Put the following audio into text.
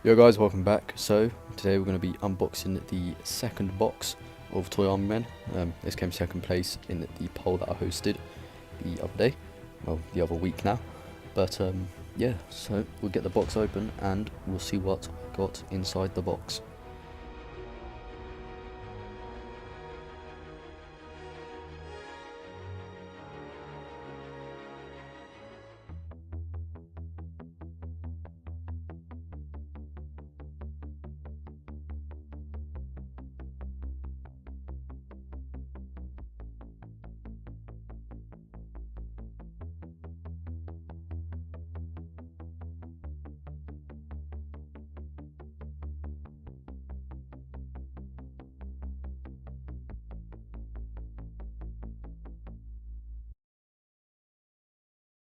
Yo guys, welcome back. So today we're going to be unboxing the second box of Toy Army Men. This came second place in the poll that I hosted the other day, well, the other week now. But yeah, so we'll get the box open and we'll see what I got inside the box.